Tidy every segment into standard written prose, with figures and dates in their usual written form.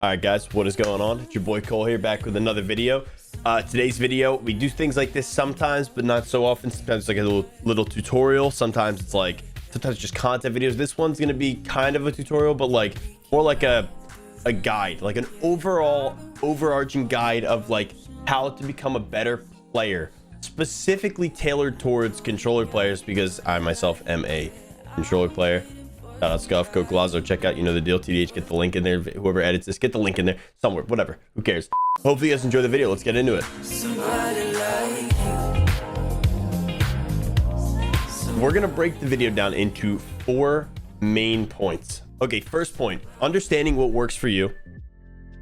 All right, guys, what is going on? It's your boy Cole here, back with another video. Today's video, we do things like this sometimes, but not so often. Sometimes it's like a little tutorial. Sometimes it's just content videos. This one's gonna be kind of a tutorial, but like more like a guide, like an overarching guide of like how to become a better player, specifically tailored towards controller players, because I myself am a controller player. Shout out Scuff, Co1azo, check out, you know the deal, TDH, get the link in there. Whoever edits this, get the link in there somewhere, whatever, who cares. Hopefully you guys enjoy the video. Let's get into it. We're gonna break the video down into 4 main points. Okay, first point, understanding what works for you,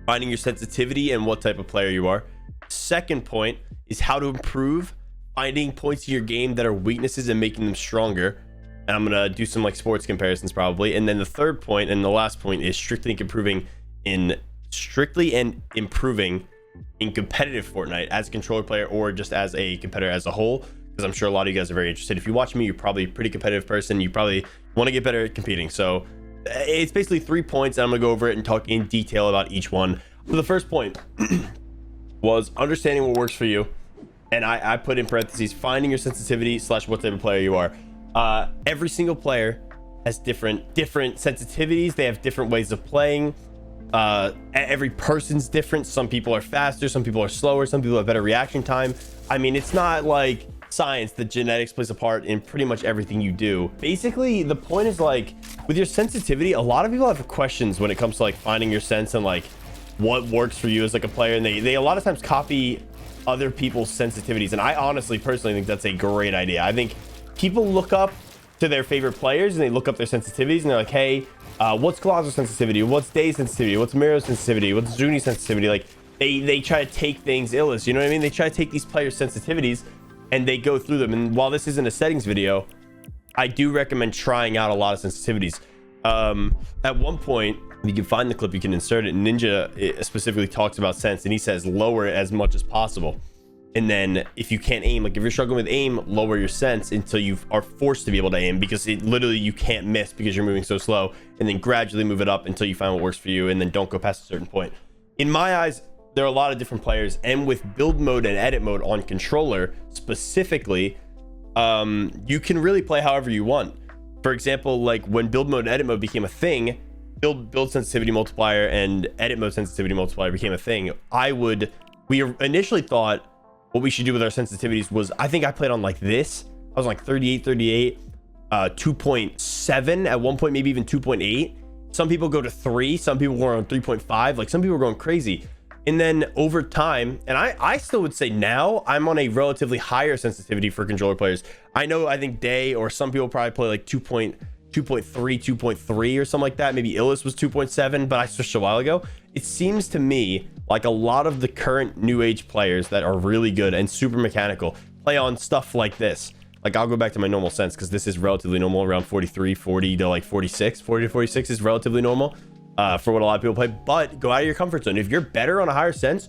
finding your sensitivity and what type of player you are. Second point is how to improve, finding points in your game that are weaknesses and making them stronger. And I'm gonna do some like sports comparisons probably. And then the third point and the last point is strictly improving in competitive Fortnite as a controller player, or just as a competitor as a whole, because I'm sure a lot of you guys are very interested. If you watch me, you're probably a pretty competitive person. You probably want to get better at competing. So it's basically 3 points, and I'm gonna go over it and talk in detail about each one. So the first point was understanding what works for you, and I put in parentheses finding your sensitivity / what type of player you are. Every single player has different sensitivities. They have different ways of playing. Every person's different. Some people are faster, some people are slower, some people have better reaction time. I mean, it's not like science that genetics plays a part in pretty much everything you do. Basically, the point is like with your sensitivity, a lot of people have questions when it comes to like finding your sense and like what works for you as like a player, and they a lot of times copy other people's sensitivities, and I honestly personally think that's a great idea. I think people look up to their favorite players and they look up their sensitivities and they're like, hey, what's Co1azo's sensitivity? What's Day's sensitivity? What's Miro's sensitivity? What's Zuni's sensitivity? Like they try to take things illis, you know what I mean? They try to take these players' sensitivities and they go through them. And while this isn't a settings video, I do recommend trying out a lot of sensitivities. At one point, you can find the clip, you can insert it. Ninja specifically talks about sense, and he says lower it as much as possible. And then if you can't aim, like if you're struggling with aim, lower your sense until you are forced to be able to aim, because it literally you can't miss because you're moving so slow, and then gradually move it up until you find what works for you, and then don't go past a certain point. In my eyes, there are a lot of different players, and with build mode and edit mode on controller specifically, you can really play however you want. For example, like when build mode and edit mode became a thing, build sensitivity multiplier and edit mode sensitivity multiplier became a thing. We initially thought what we should do with our sensitivities was, I think I played on like this. I was like 38, 2.7 at one point, maybe even 2.8. Some people go to 3, some people were on 3.5, like some people were going crazy. And then over time, and I still would say now I'm on a relatively higher sensitivity for controller players. I think Day or some people probably play like 2.3, 2.3 or something like that. Maybe Illis was 2.7, but I switched a while ago. It seems to me like a lot of the current new age players that are really good and super mechanical play on stuff like this. Like I'll go back to my normal sense, because this is relatively normal, around 43, 40 to like 46. 40 to 46 is relatively normal for what a lot of people play. But go out of your comfort zone. If you're better on a higher sense,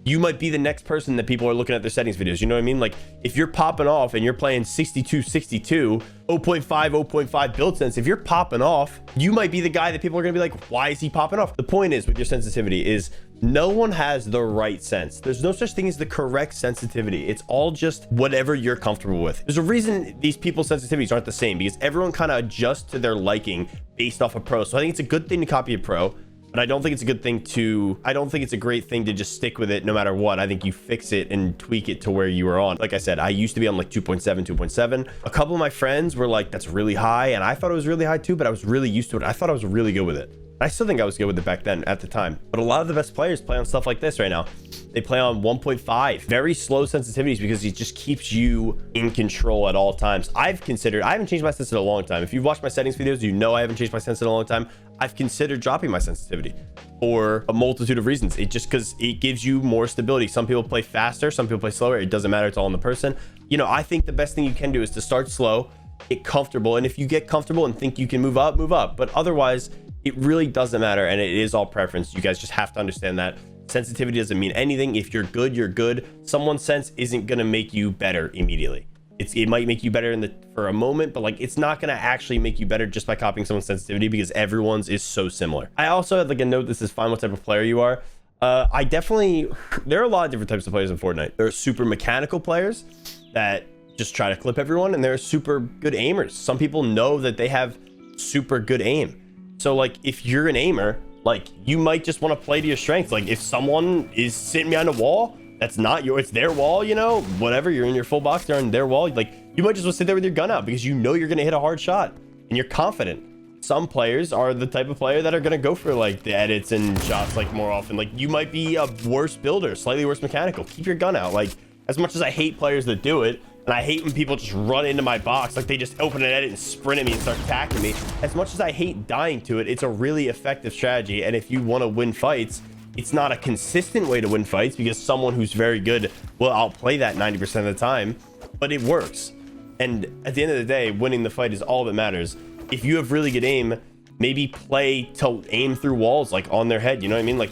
you might be the next person that people are looking at their settings videos. You know what I mean? Like if you're popping off and you're playing 62, 0.5, 0.5 build sense, if you're popping off, you might be the guy that people are gonna be like, why is he popping off? The point is with your sensitivity is no one has the right sense. There's no such thing as the correct sensitivity. It's all just whatever you're comfortable with. There's a reason these people's sensitivities aren't the same, because everyone kind of adjusts to their liking based off a pro. So I think it's a good thing to copy a pro, but I don't think it's a great thing to just stick with it no matter what. I think you fix it and tweak it to where you are on. Like I said, I used to be on like 2.7. A couple of my friends were like, that's really high. And I thought it was really high too, but I was really used to it. I thought I was really good with it. I still think I was good with it back then at the time. But a lot of the best players play on stuff like this right now. They play on 1.5, very slow sensitivities, because it just keeps you in control at all times. I haven't changed my sense in a long time. If you've watched my settings videos, you know I haven't changed my sense in a long time. I've considered dropping my sensitivity for a multitude of reasons. Because it gives you more stability. Some people play faster, some people play slower. It doesn't matter. It's all in the person. You know, I think the best thing you can do is to start slow, get comfortable. And if you get comfortable and think you can move up, move up. But otherwise, it really doesn't matter. And it is all preference. You guys just have to understand that sensitivity doesn't mean anything. If you're good, you're good. Someone's sense isn't going to make you better immediately. It might make you better for a moment, but like it's not going to actually make you better just by copying someone's sensitivity, because everyone's is so similar. I also had like a note, this is fine what type of player you are. There are a lot of different types of players in Fortnite. There are super mechanical players that just try to clip everyone, and there are super good aimers. Some people know that they have super good aim. So like if you're an aimer, like you might just want to play to your strengths. Like if someone is sitting behind a wall, that's not it's their wall, you know, whatever, you're in your full box, they're on their wall. Like you might just want to sit there with your gun out because you know you're going to hit a hard shot and you're confident. Some players are the type of player that are going to go for like the edits and shots like more often. Like you might be a worse builder, slightly worse mechanical. Keep your gun out. Like as much as I hate players that do it, and I hate when people just run into my box, like they just open an edit and sprint at me and start attacking me. As much as I hate dying to it, it's a really effective strategy. And if you want to win fights, it's not a consistent way to win fights because someone who's very good will outplay that 90% of the time, but it works. And at the end of the day, winning the fight is all that matters. If you have really good aim, maybe play to aim through walls, like on their head, you know what I mean? Like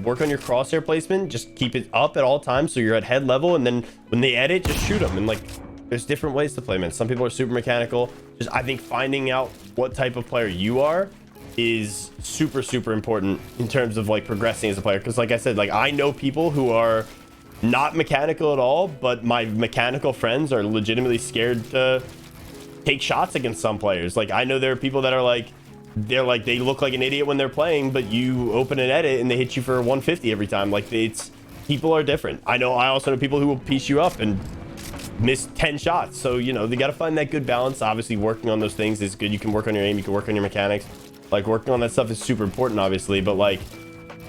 work on your crosshair placement, just keep it up at all times so you're at head level, and then when they edit, just shoot them. And like there's different ways to play, man. Some people are super mechanical. Just I think finding out what type of player you are is super important in terms of like progressing as a player, because like I said, like I know people who are not mechanical at all, but my mechanical friends are legitimately scared to take shots against some players. Like I know there are people that are like they look like an idiot when they're playing, but you open an edit and they hit you for 150 every time. Like people are different. I also know people who will piece you up and miss 10 shots. So you know, they got to find that good balance. Obviously working on those things is good. You can work on your aim, you can work on your mechanics. Like working on that stuff is super important, obviously, but like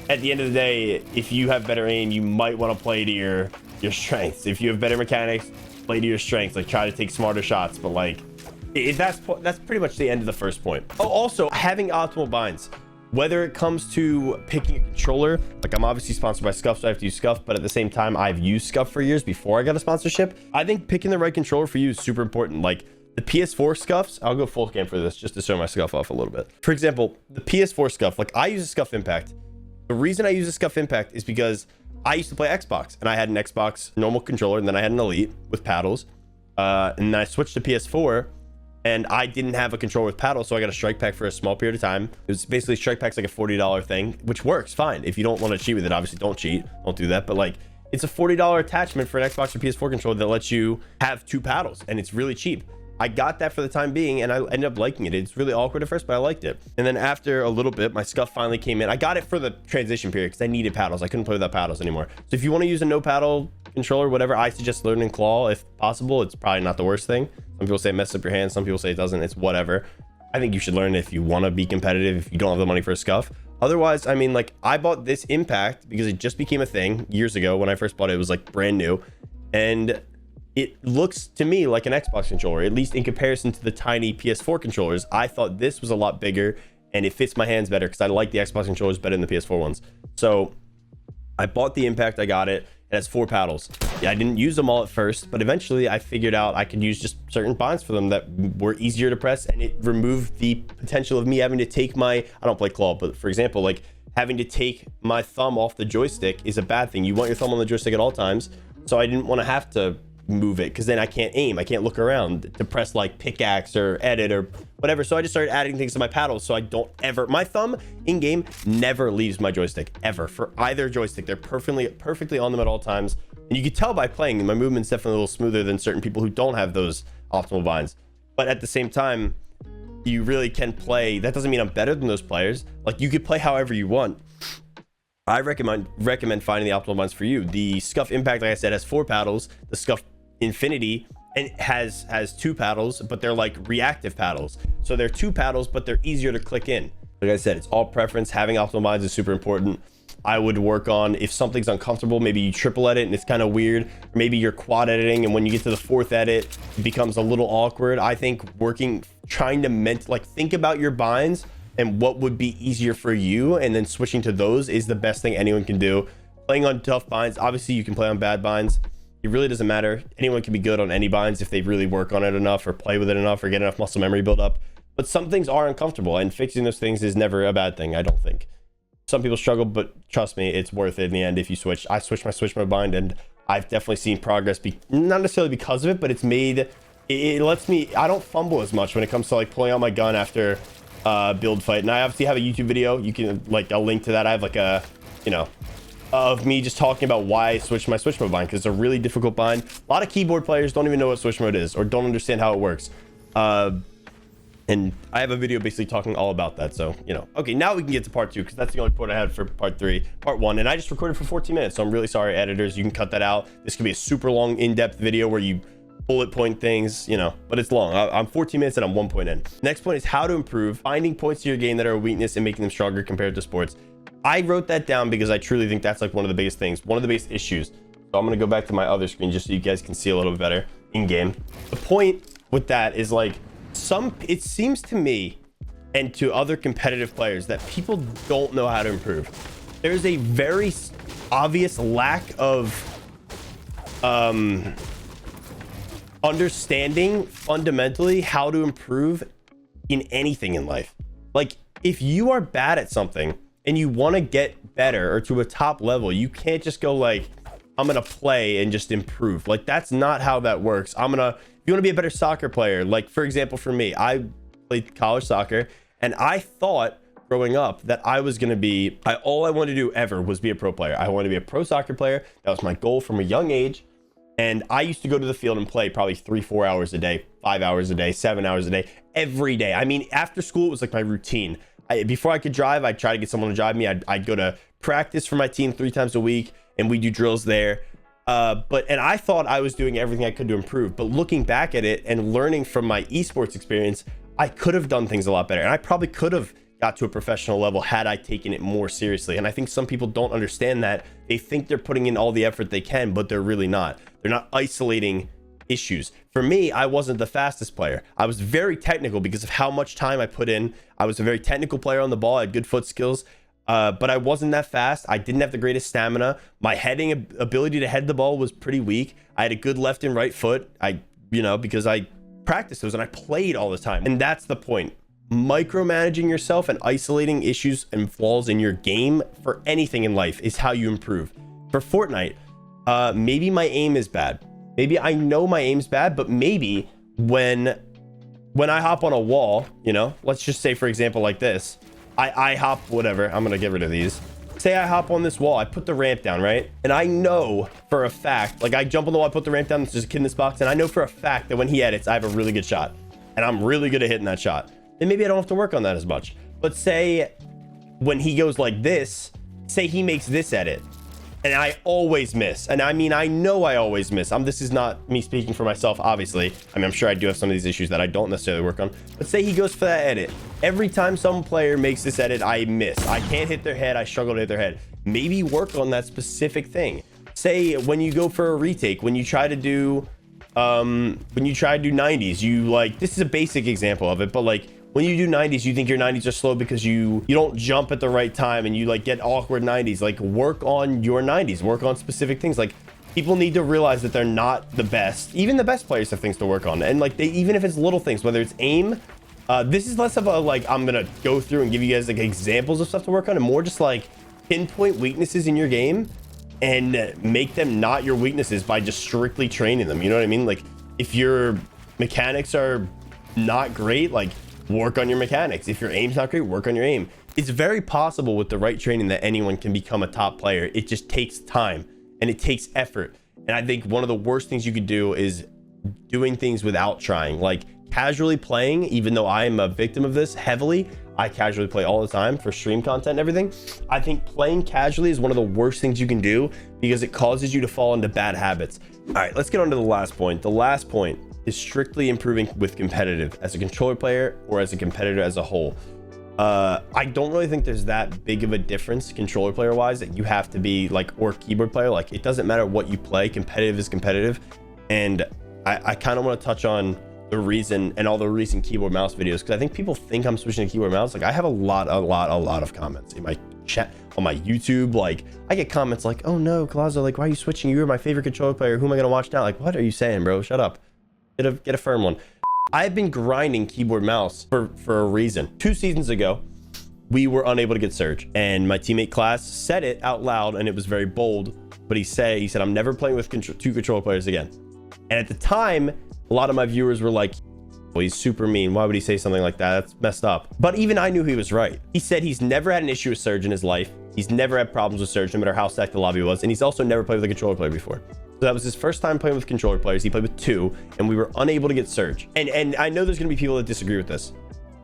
at the end of the day, if you have better aim, you might want to play to your strengths. If you have better mechanics, play to your strengths. Like try to take smarter shots. But like that's pretty much the end of the first point. Oh, also having optimal binds, whether it comes to picking a controller. Like I'm obviously sponsored by Scuff, so I have to use Scuff, but at the same time I've used Scuff for years before I got a sponsorship. I think picking the right controller for you is super important. Like the PS4 Scuffs, I'll go full cam for this just to show my Scuff off a little bit. For example, the PS4 Scuff, like I use a Scuff Impact. The reason I use a Scuff Impact is because I used to play Xbox, and I had an Xbox normal controller, and then I had an Elite with paddles, and then I switched to PS4, and I didn't have a controller with paddles, so I got a strike pack for a small period of time. It was basically strike pack's like a $40 thing, which works fine. If you don't want to cheat with it, obviously don't cheat, don't do that, but like it's a $40 attachment for an Xbox or PS4 controller that lets you have two paddles, and it's really cheap. I got that for the time being, and I ended up liking it. It's really awkward at first, but I liked it. And then after a little bit, my Scuff finally came in. I got it for the transition period because I needed paddles. I couldn't play without paddles anymore. So if you want to use a no paddle controller, whatever, I suggest learning claw if possible. It's probably not the worst thing. Some people say it messes up your hands. Some people say it doesn't. It's whatever. I think you should learn it if you want to be competitive, if you don't have the money for a Scuff. Otherwise, I mean, like I bought this Impact because it just became a thing years ago. When I first bought it, it was like brand new. And it looks to me like an Xbox controller, at least in comparison to the tiny PS4 controllers. I thought this was a lot bigger and it fits my hands better because I like the Xbox controllers better than the PS4 ones. So I bought the Impact, I got it. It has 4 paddles. Yeah, I didn't use them all at first, but eventually I figured out I could use just certain binds for them that were easier to press, and it removed the potential of me having to take I don't play claw, but for example, like having to take my thumb off the joystick is a bad thing. You want your thumb on the joystick at all times. So I didn't want to have to move it because then I can't aim. I can't look around to press like pickaxe or edit or whatever. So I just started adding things to my paddles so I don't ever, my thumb in game never leaves my joystick ever for either joystick. They're perfectly on them at all times. And you can tell by playing, my movement's definitely a little smoother than certain people who don't have those optimal binds. But at the same time, you really can play. That doesn't mean I'm better than those players. Like you could play however you want. I recommend finding the optimal binds for you. The Scuff Impact, like I said, has 4 paddles. The Scuff Infinity and has 2 paddles, but they're like reactive paddles. So they're 2 paddles, but they're easier to click in. Like I said, it's all preference. Having optimal binds is super important. I would work on, if something's uncomfortable, maybe you triple edit and it's kind of weird. Or maybe you're quad editing and when you get to the 4th edit, it becomes a little awkward. I think trying to think about your binds and what would be easier for you, and then switching to those is the best thing anyone can do. Playing on tough binds, obviously you can play on bad binds. It really doesn't matter. Anyone can be good on any binds if they really work on it enough or play with it enough or get enough muscle memory build up. But some things are uncomfortable, and fixing those things is never a bad thing, I don't think. Some people struggle, but trust me, it's worth it in the end if you switch. I switched my bind and I've definitely seen progress, not necessarily because of it, but it's made it lets me, I don't fumble as much when it comes to like pulling out my gun after build fight. And I obviously have a YouTube video, you can like, I'll link to that. I have like a, you know, of me just talking about why I switched my switch mode bind, because it's a really difficult bind. A lot of keyboard players don't even know what switch mode is or don't understand how it works. And I have a video basically talking all about that. So, you know, okay, now we can get to part 2, because that's the only part I had for part 1. And I just recorded for 14 minutes. So I'm really sorry, editors. You can cut that out. This could be a super long, in-depth video where you bullet point things, you know, but it's long. I'm 14 minutes and I'm 1 point in. Next point is how to improve finding points to your game that are a weakness and making them stronger compared to sports. I wrote that down because I truly think that's like one of the biggest things, one of the biggest issues. So I'm going to go back to my other screen just so you guys can see a little bit better in game. The point with that is like, it seems to me and to other competitive players that people don't know how to improve. There's a very obvious lack of understanding fundamentally how to improve in anything in life. Like, if you are bad at something and you want to get better or to a top level, you can't just go like, I'm gonna play and just improve. Like, that's not how that works. If you want to be a better soccer player, like for example, for me, I played college soccer and I thought growing up that I was going to be, all I wanted to do ever was be a pro player. I wanted to be a pro soccer player. That was my goal from a young age. And I used to go to the field and play probably 3-4 hours a day, 5 hours a day, 7 hours a day, every day. I mean, after school, it was like my routine. Before I could drive, I'd try to get someone to drive me. I'd go to practice for my team 3 times a week and we do drills there. And I thought I was doing everything I could to improve, but looking back at it and learning from my esports experience, I could have done things a lot better. And I probably could have got to a professional level had I taken it more seriously. And I think some people don't understand that. They think they're putting in all the effort they can, but they're really not. They're not isolating issues. For me, I wasn't the fastest player. I was very technical because of how much time I put in. I was a very technical player on the ball. I had good foot skills. But I wasn't that fast. I didn't have the greatest stamina. My heading ability to head the ball was pretty weak. I had a good left and right foot. Because I practiced those and I played all the time. And that's the point. Micromanaging yourself and isolating issues and flaws in your game for anything in life is how you improve. For Fortnite, maybe my aim is bad. Maybe I know my aim's bad, but maybe when I hop on a wall, you know, let's just say, for example, like this, I hop, whatever, I'm gonna get rid of these. Say I hop on this wall, I put the ramp down, right? And I know for a fact, like I jump on the wall, I put the ramp down, there's just a kid in this box, and I know for a fact that when he edits, I have a really good shot. And I'm really good at hitting that shot. Then maybe I don't have to work on that as much. But say when he goes like this, say he makes this edit, and I always miss. And I mean, I know I always miss. This is not me speaking for myself, obviously. I mean, I'm sure I do have some of these issues that I don't necessarily work on. But say he goes for that edit. Every time some player makes this edit, I miss. I can't hit their head. I struggle to hit their head. Maybe work on that specific thing. Say when you go for a retake, when you try to do 90s, you like, this is a basic example of it, but like, when you do 90s, you think your 90s are slow because you don't jump at the right time and you like get awkward 90s. Like, work on your 90s, work on specific things. Like, people need to realize that they're not the best. Even the best players have things to work on. And like, even if it's little things, whether it's aim, this is less of a like, I'm gonna go through and give you guys like examples of stuff to work on, and more just like pinpoint weaknesses in your game and make them not your weaknesses by just strictly training them. You know what I mean? Like, if your mechanics are not great, like, work on your mechanics. If your aim's not great, work on your aim. It's very possible with the right training that anyone can become a top player. It just takes time and it takes effort. And I think one of the worst things you could do is doing things without trying, like casually playing. Even though I'm a victim of this heavily, I casually play all the time for stream content and everything. I think playing casually is one of the worst things you can do because it causes you to fall into bad habits. All right, let's get on to the last point. The last point is strictly improving with competitive as a controller player or as a competitor as a whole. I don't really think there's that big of a difference controller player wise that you have to be like, or keyboard player. Like, it doesn't matter what you play, competitive is competitive. And I kind of want to touch on the reason and all the recent keyboard mouse videos, because I think people think I'm switching to keyboard mouse. Like, I have a lot of comments in my chat on my YouTube. Like, I get comments like, oh no, Co1azo, like, why are you switching? You were my favorite controller player. Who am I gonna watch now? Like, what are you saying, bro? Shut up. Get a firm one. I've been grinding keyboard mouse for a reason. 2 seasons ago, we were unable to get Surge. And my teammate Class said it out loud, and it was very bold, but he said, I'm never playing with two controller players again. And at the time, a lot of my viewers were like, well, he's super mean. Why would he say something like that? That's messed up. But even I knew he was right. He said he's never had an issue with Surge in his life. He's never had problems with Surge, no matter how stacked the lobby was. And he's also never played with a controller player before. So that was his first time playing with controller players. He played with 2, and we were unable to get Surge. And I know there's going to be people that disagree with this.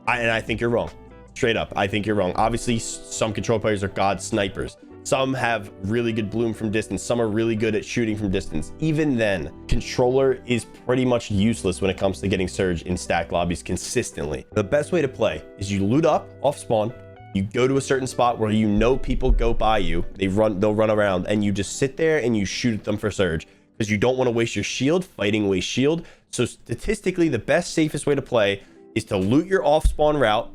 And I think you're wrong. Straight up, I think you're wrong. Obviously, some control players are god snipers. Some have really good bloom from distance. Some are really good at shooting from distance. Even then, controller is pretty much useless when it comes to getting Surge in stacked lobbies consistently. The best way to play is you loot up off spawn. You go to a certain spot where you know people go by you. They'll run around, and you just sit there and you shoot at them for Surge, because you don't want to waste your shield fighting waste shield. So statistically, the best, safest way to play is to loot your off spawn route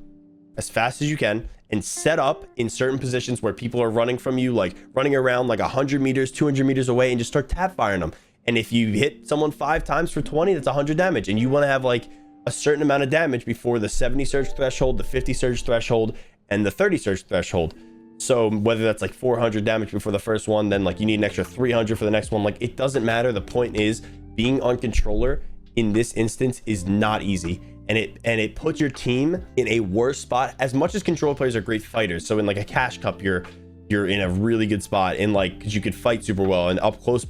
as fast as you can and set up in certain positions where people are running from you, like running around like 100 meters, 200 meters away, and just start tap firing them. And if you hit someone 5 times for 20, that's 100 damage. And you want to have like a certain amount of damage before the 70 surge threshold, the 50 surge threshold, and the 30 surge threshold. So whether that's like 400 damage before the first one, then like you need an extra 300 for the next one. Like, it doesn't matter. The point is, being on controller in this instance is not easy. And it puts your team in a worse spot. As much as control players are great fighters, so in like a cash cup, you're in a really good spot, in like, because you could fight super well, and up close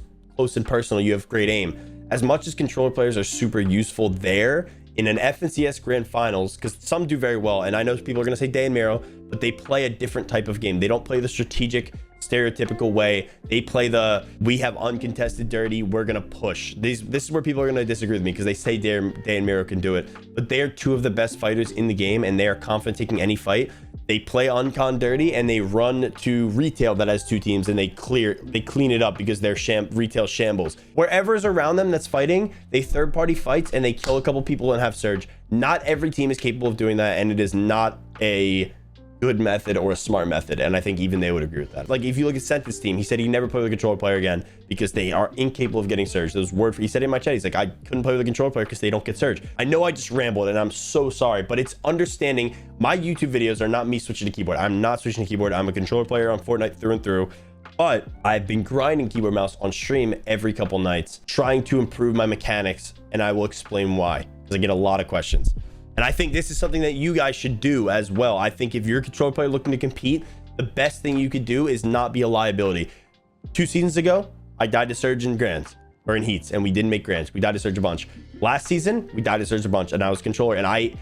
and personal, you have great aim. As much as controller players are super useful there, in an FNCS grand finals, because some do very well, and I know people are going to say Day and Mero, but they play a different type of game. They don't play the strategic, stereotypical way. They play the, we have uncontested dirty, we're going to push. This is where people are going to disagree with me, because they say Day and Mero can do it, but they are 2 of the best fighters in the game, and they are confident taking any fight. They play uncon dirty, and they run to retail that has 2 teams, and they clean it up, because they're retail shambles. Wherever's around them that's fighting, they third-party fights, and they kill a couple people and have Surge. Not every team is capable of doing that, and it is not a good method or a smart method, and I think even they would agree with that. Like, if you look at Sentin's team, he said he never played with a controller player again because they are incapable of getting Surge. Those words, he said in my chat, he's like, I couldn't play with a controller player because they don't get Surge. I know I just rambled, and I'm so sorry, but it's understanding. My YouTube videos are not me switching to keyboard. I'm not switching to keyboard. I'm a controller player on Fortnite through and through, but I've been grinding keyboard mouse on stream every couple nights, trying to improve my mechanics, and I will explain why, because I get a lot of questions. And I think this is something that you guys should do as well. I think if you're a controller player looking to compete, the best thing you could do is not be a liability. 2 seasons ago, I died to Surge in Grands, or in Heats, and we didn't make Grands. We died to Surge a bunch. Last season, we died to Surge a bunch, and I was controller. And I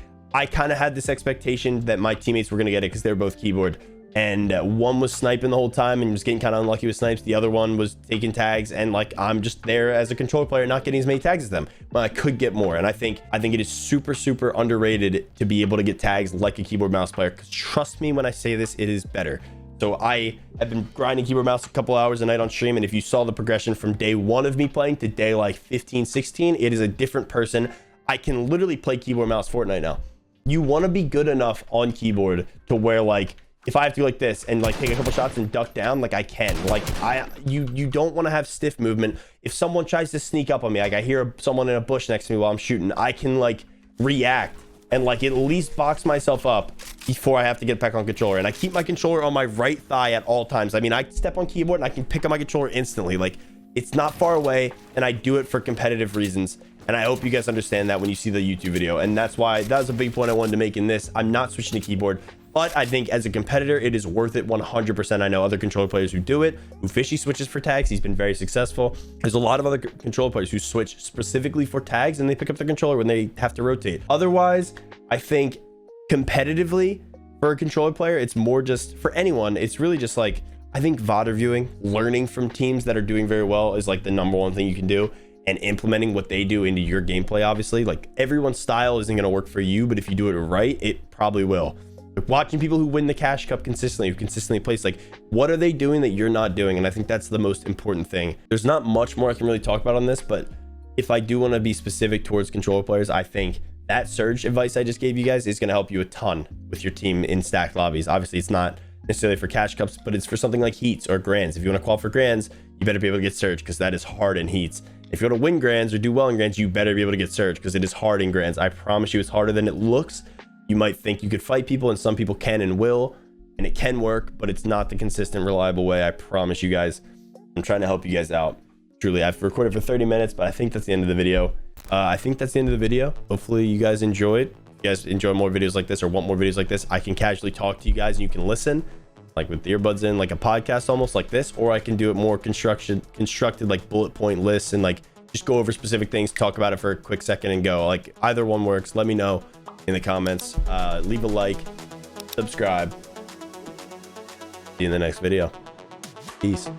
kind of had this expectation that my teammates were going to get it because they were both keyboard. And one was sniping the whole time and was getting kind of unlucky with snipes. The other one was taking tags, and like, I'm just there as a controller player, not getting as many tags as them, but I could get more. And I think it is super underrated to be able to get tags like a keyboard mouse player, because trust me when I say this, it is better. So I have been grinding keyboard mouse a couple hours a night on stream, and if you saw the progression from day 1 of me playing to day like 15, 16, it is a different person. I can literally play keyboard mouse Fortnite now. You want to be good enough on keyboard to where, like, if I have to go like this and like take a couple shots and duck down, like I can. Like, you don't want to have stiff movement. If someone tries to sneak up on me, like I hear someone in a bush next to me while I'm shooting, I can like react and like at least box myself up before I have to get back on controller. And I keep my controller on my right thigh at all times. I mean, I step on keyboard and I can pick up my controller instantly. Like, it's not far away, and I do it for competitive reasons. And I hope you guys understand that when you see the YouTube video. And that's why, that was a big point I wanted to make in this. I'm not switching to keyboard, but I think as a competitor, it is worth it 100%. I know other controller players who do it, who Fishy switches for tags. He's been very successful. There's a lot of other controller players who switch specifically for tags, and they pick up the controller when they have to rotate. Otherwise, I think competitively for a controller player, it's more just, for anyone, it's really just like, I think VOD reviewing, learning from teams that are doing very well is like the #1 thing you can do, and implementing what they do into your gameplay. Obviously, like, everyone's style isn't going to work for you, but if you do it right, it probably will. Like, watching people who win the cash cup consistently, who consistently place, like, what are they doing that you're not doing? And I think that's the most important thing. There's not much more I can really talk about on this, but if I do want to be specific towards controller players, I think that Surge advice I just gave you guys is going to help you a ton with your team in stacked lobbies. Obviously, it's not necessarily for cash cups, but it's for something like Heats or Grands. If you want to qualify for Grands, you better be able to get Surge, because that is hard in Heats. If you want to win Grands or do well in Grands, you better be able to get Surge, because it is hard in Grands. I promise you, it's harder than it looks. You might think you could fight people, and some people can and will, and it can work, but it's not the consistent, reliable way. I promise you guys. I'm trying to help you guys out. Truly, I've recorded for 30 minutes, but I think that's the end of the video. Hopefully you guys enjoyed. If you guys enjoy more videos like this or want more videos like this, I can casually talk to you guys and you can listen, like with earbuds in, like a podcast almost like this, or I can do it more constructed like bullet point lists and like just go over specific things, talk about it for a quick second and go. Like either one works. Let me know in the comments. Leave a like, subscribe. See you in the next video. Peace.